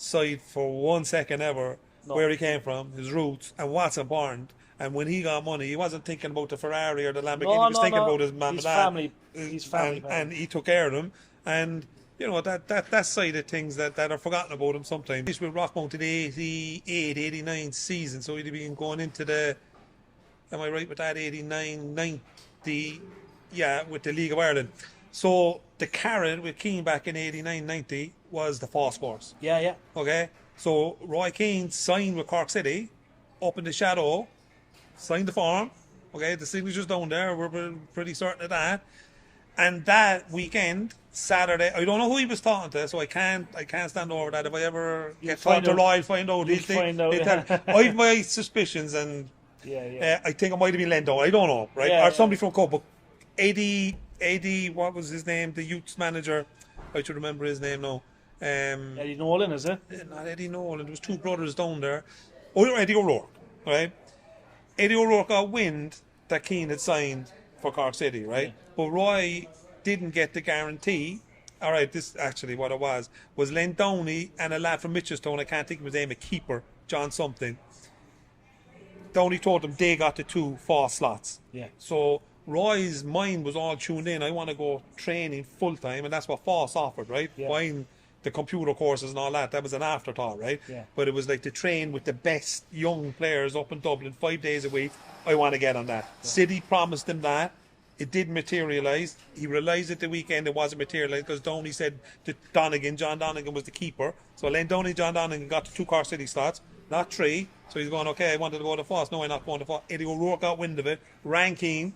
side for 1 second ever No. where he came from, his roots, and what's important. And when he got money, he wasn't thinking about the Ferrari or the Lamborghini. No, He was no, thinking no. about his mum and His dad. family. His family. And he took care of them. And you know that side of things that are forgotten about him sometimes. He's with Rockmount in the 88, 89 season, so he'd been going into the. Am I right with that? 89, 90, yeah, with the League of Ireland. So the carrot with Keane back in 89, 90 was the fast course. Yeah, yeah. Okay, so Roy Keane signed with Cork City, up in the shadow, signed the form. Okay, the signature's down there. We're pretty certain of that. And that weekend, Saturday, I don't know who he was talking to, so I can't stand over that. If I ever get talking to Roy, find out. You'll find out. I have my suspicions, and Yeah. I think it might have been Lendo. I don't know, right? Yeah, Or somebody from Cope. But Eddie, what was his name? The youth manager. I should remember his name now. Eddie Nolan, is it? Not Eddie Nolan. There was two brothers down there. Oh, Eddie O'Rourke, right? Eddie O'Rourke got wind that Keane had signed for Cork City, right? Yeah. But Roy didn't get the guarantee. All right, this actually what it was Len Downey and a lad from Mitchelstown. I can't think of his name. A keeper, John something. Downey told them they got the two fast slots. Yeah. So Roy's mind was all tuned in. I want to go training full time, and that's what Foss offered, right? Yeah. Buying the computer courses and all that. That was an afterthought, right? Yeah. But it was like to train with the best young players up in Dublin 5 days a week. I want to get on that. Yeah. City promised him that. It didn't materialise. He realised at the weekend it wasn't materialised because Downey said to Donegan, John Donegan was the keeper. So Len Downey, John Donegan got the two Cork City slots, not three. So he's going, okay, I wanted to go to Foss. No, I'm not going to Foss. Eddie O'Rourke got wind of it. Rang Keane.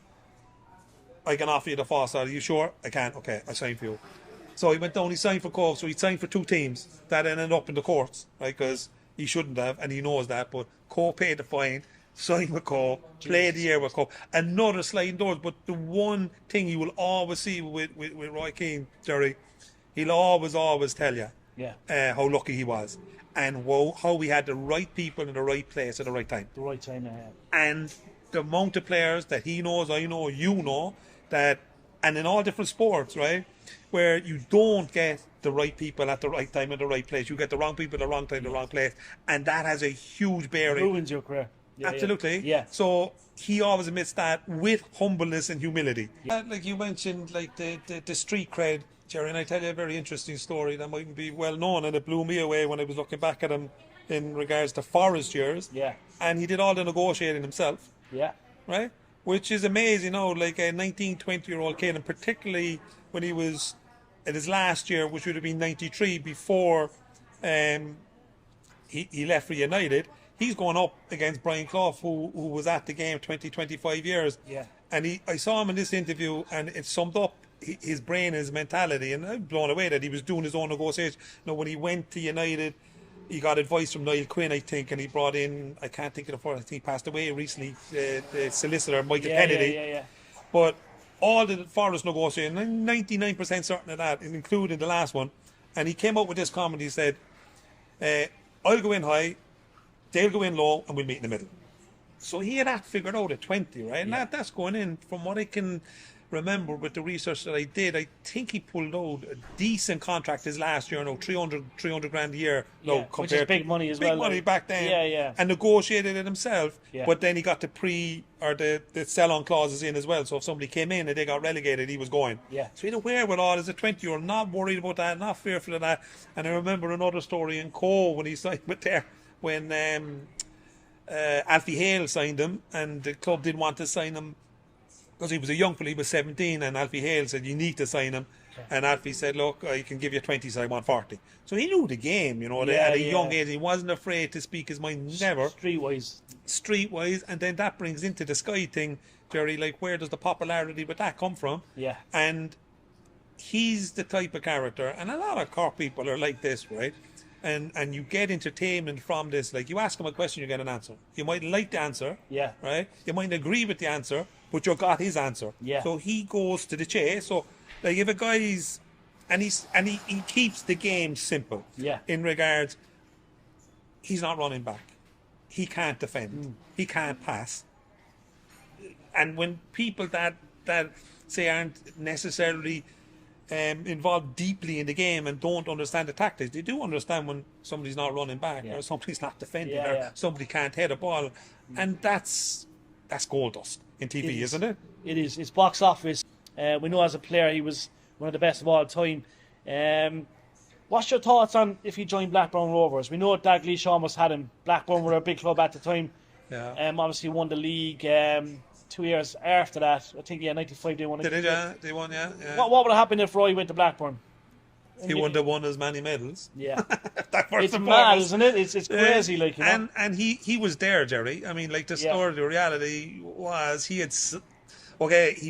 I can offer you the Foss. Are you sure? I can't. Okay, I signed for you. So he went down, he signed for Cove. So he signed for two teams. That ended up in the courts, right? Because he shouldn't have, and he knows that. But Cove paid the fine. Signed with Cove, played the year with Cove. Another sliding doors, but the one thing you will always see with Roy Keane, Jerry, he'll always tell you how lucky he was and how he had the right people in the right place at the right time. The right time ahead. And the amount of players that he knows, I know, you know, that, and in all different sports, right, where you don't get the right people at the right time in the right place. You get the wrong people at the wrong time, the wrong place. And that has a huge bearing. Ruins your career. Yeah, Absolutely. Yeah. So he always admits that with humbleness and humility. Yeah. Like you mentioned, like the street cred, Jerry, and I tell you a very interesting story that mightn't be well known, and it blew me away when I was looking back at him in regards to Forest years. Yeah. And he did all the negotiating himself. Yeah. Right? Which is amazing, you know, like a 19, 20-year-old kid, and particularly when he was in his last year, which would have been 93, before he left for United. He's going up against Brian Clough, who was at the game 20, 25 years. Yeah. And I saw him in this interview, and it summed up his brain, his mentality, and I'm blown away that he was doing his own negotiation. You know, when he went to United, he got advice from Niall Quinn, I think, and he brought in, I can't think of the first, I think he passed away recently, the solicitor, Michael Kennedy. Yeah. But all the Forest negotiating, 99% certain of that, including the last one, and he came up with this comment. He said, I'll go in high, they'll go in low, and we'll meet in the middle. So he had that figured out at 20, right? And that's going in, from what I can remember with the research that I did, I think he pulled out a decent contract his last year, 300 grand a year. Which is big money as well. Big money back then. Yeah. And negotiated it himself. Yeah. But then he got the sell-on clauses in as well. So if somebody came in and they got relegated, he was going. Yeah. So he'd a wherewithal as a 20-year-old, not worried about that, not fearful of that. And I remember another story in Cove when he signed with there, when Alfie Hale signed him, and the club didn't want to sign him because he was a young fella. He was 17, and Alfie Hale said, you need to sign him. And Alfie said, look, I can give you 20, so I want 40. So he knew the game, you know, at a young age. He wasn't afraid to speak his mind, never. Streetwise. And then that brings into the Sky thing, Jerry, like, where does the popularity with that come from? Yeah. And he's the type of character, and a lot of Cork people are like this, right? And you get entertainment from this. Like, you ask him a question, you get an answer. You might like the answer, right? You might agree with the answer, but you got his answer. Yeah. So he goes to the chase. So, like, if a guy's and he keeps the game simple. Yeah. In regards, he's not running back. He can't defend. He can't pass. And when people that say aren't necessarily involved deeply in the game and don't understand the tactics. They do understand when somebody's not running back or somebody's not defending or somebody can't head a ball, and that's gold dust in TV, isn't it? It is. It's box office. We know as a player he was one of the best of all time. What's your thoughts on if he joined Blackburn Rovers? We know Dalglish almost had him. Blackburn were a big club at the time. Yeah. Obviously won the league 2 years after that. I think 95 they won it. Did they? They won, yeah. What would have happened if Roy went to Blackburn? He wouldn't have won as many medals. Yeah. It's mad, isn't it? It's crazy, like, you know. And he was there, Jerry. I mean, like, the story, the reality was he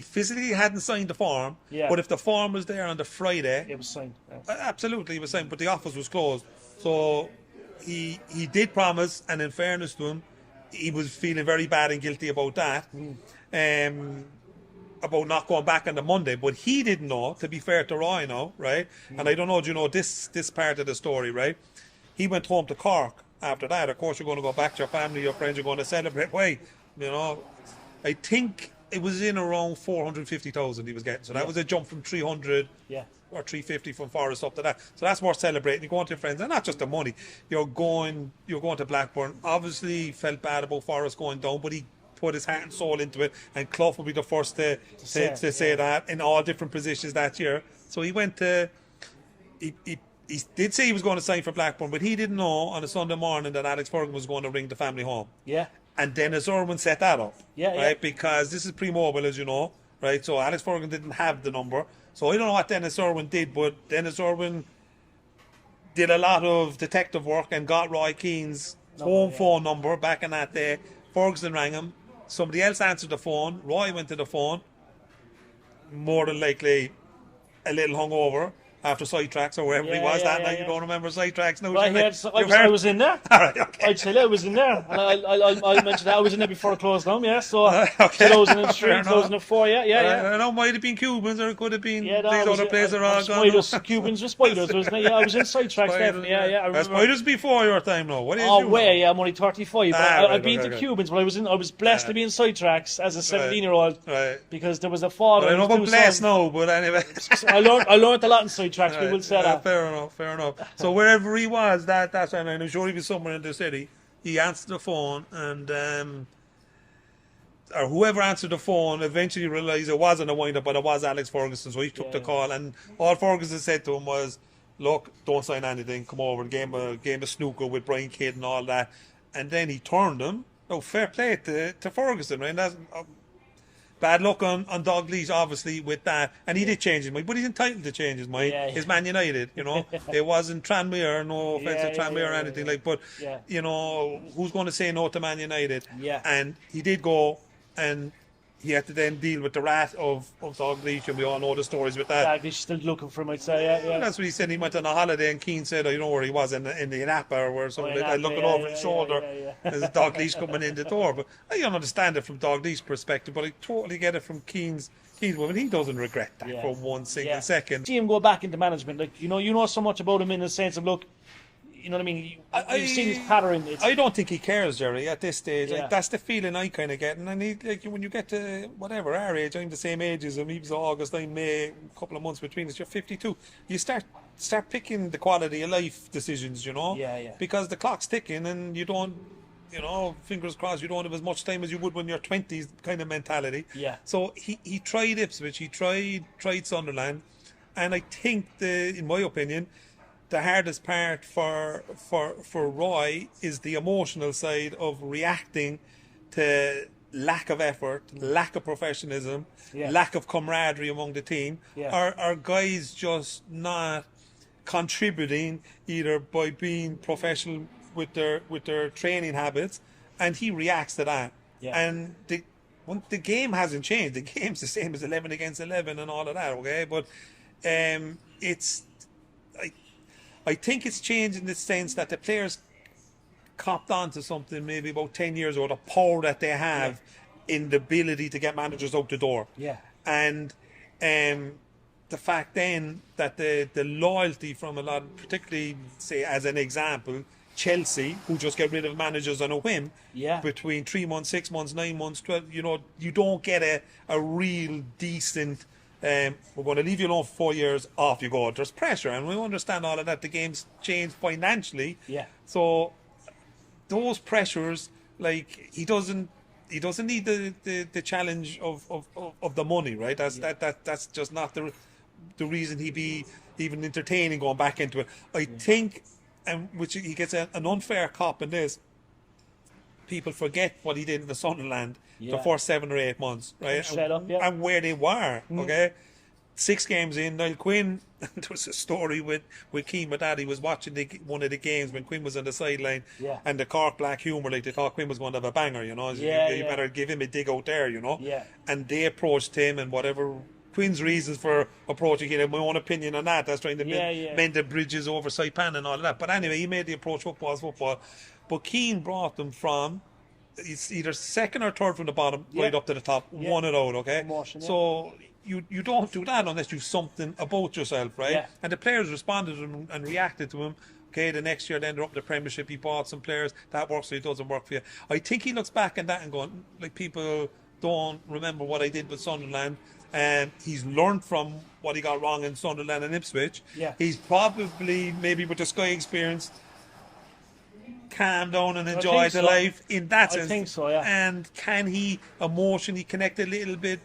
physically hadn't signed the form, but if the form was there on the Friday, it was signed. Absolutely, it was signed, but the office was closed. So he did promise, and in fairness to him, he was feeling very bad and guilty about that. About not going back on the Monday, but he didn't know, to be fair to Roy now, right? And I don't know, do you know this part of the story, right? He went home to Cork after that. Of course, you're going to go back to your family, your friends, you're going to celebrate. Why? You know, I think it was in around 450,000 he was getting. So that was a jump from 300 or 350 from Forest up to that. So that's more celebrating. You're going to your friends, and not just the money. You're going to Blackburn. Obviously, felt bad about Forest going down, but he put his heart and soul into it, and Clough will be the first to say that in all different positions that year. So he went to he did say he was going to sign for Blackburn, but he didn't know on a Sunday morning that Alex Ferguson was going to ring the family home. And Dennis Irwin set that up, right? Because this is pre-mobile, as you know, right? So Alex Ferguson didn't have the number. So I don't know what Dennis Irwin did, but Dennis Irwin did a lot of detective work and got Roy Keane's home phone number back in that day. Ferguson rang him. Somebody else answered the phone. Roy went to the phone. More than likely a little hungover after Sidetracks or wherever he was that night. You don't remember Sidetracks? No, I was in there. All right, okay. I'd say I was in there. And I'll mention that I was in there before it closed down, So 2003, 2004, I know, might have been Cubans or it could have been these other places are all gone. Cubans or Spiders, wasn't it? I was in Sidetracks, definitely. Spiders before your time, now. What is I'm only 35. I've been to Cubans, but I was blessed to be in Sidetracks as a 17-year-old because there was a father. But I know about blessed now, but anyway. I learned a lot in Sidetracks. We will say that. Fair enough. So wherever he was, that's and I'm sure he was somewhere in the city. He answered the phone, and or whoever answered the phone eventually realised it wasn't a wind-up, but it was Alex Ferguson. So he took the call, and all Ferguson said to him was, "Look, don't sign anything. Come over, game of snooker with Brian Kidd and all that." And then he turned him. Oh, fair play to Ferguson, right? That's bad luck on Dalglish, obviously, with that. And he did change his mind, but he's entitled to change his mind. His Man United, you know. It wasn't Tranmere, no offence to Tranmere or anything but, you know, who's going to say no to Man United? And he did go, and he had to then deal with the wrath of Dalglish, and we all know the stories with that. Dalglish still looking for him, I'd say, That's what he said. He went on a holiday, and Keane said, I don't know where he was, in the Napa or where something, looking over his shoulder as Dalglish coming in the door. But I don't understand it from Dalglish's perspective, but I totally get it from Keane's woman. He doesn't regret that for one single second. See him go back into management, like you know so much about him in the sense of, look, you know what I mean? You've seen his pattern. I don't think he cares, Jerry, at this stage. Like, that's the feeling I kind of get. And he, like, when you get to whatever our age, I'm the same age as him. He was August, I'm May, a couple of months between us. You're 52. You start picking the quality of life decisions, you know? Because the clock's ticking, and you don't, you know, fingers crossed, you don't have as much time as you would when you're 20s kind of mentality. So he tried Ipswich, he tried Sunderland, and I think in my opinion, the hardest part for Roy is the emotional side of reacting to lack of effort, lack of professionalism, lack of camaraderie among the team. Are guys just not contributing either by being professional with their training habits, and he reacts to that. And the game hasn't changed. The game's the same as 11 against 11 and all of that. Okay, but I think it's changed in the sense that the players copped on to something maybe about 10 years ago, the power that they have in the ability to get managers out the door. And the fact then that the loyalty from a lot, particularly, say, as an example, Chelsea, who just get rid of managers on a whim, between 3 months, 6 months, 9 months, 12, you know, you don't get a real decent We're going to leave you alone for 4 years. Off you go. There's pressure, and we understand all of that. The game's changed financially, Yeah. so those pressures, like he doesn't need the challenge of the money, right? That's just not the reason he be even entertaining going back into it. I think, and which he gets an unfair cop in this. People forget what he did in the Sunderland the first 7 or 8 months, right? Straight up, yeah. And where they were, okay? 6 games in, Niall Quinn, there was a story with Keane, my dad, he was watching one of the games when Quinn was on the sideline, Yeah. and the Cork Black humour, like they thought Quinn was going to have a banger, you know? Yeah, you yeah. better give him a dig out there, you know? Yeah. And they approached him, and whatever Quinn's reasons for approaching him, my own opinion on that, that's trying to mend the bridges over Saipan and all of that. But anyway, he made the approach, football's football. But Keane brought them from, it's either second or third from the bottom, right up to the top, won it out, okay? Emotion, yeah. So you don't do that unless you've something about yourself, right? Yeah. And the players responded to him and reacted to him. Okay, the next year then they're up in the Premiership, he bought some players, that works for you, it doesn't work for you. I think he looks back at that and going, like, people don't remember what I did with Sunderland. And he's learned from what he got wrong in Sunderland and Ipswich. Yeah. He's probably, maybe with the Sky experience, calm down and enjoy think the so. life in that sense. I think so, yeah. And can he emotionally connect a little bit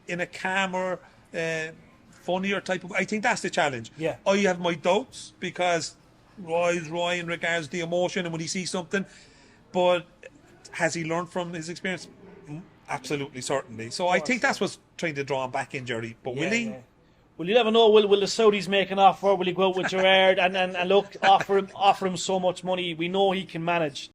in a calmer, funnier type of? I think that's the challenge. Yeah. I have my doubts because Roy's Roy in regards to the emotion and when he sees something, but has he learned from his experience? Absolutely, certainly. So I think that's what's trying to draw him back in, Jerry. But will he? Yeah. Well, you never know. Will the Saudis make an offer? Will he go out with Gerrard and look offer him so much money? We know he can manage.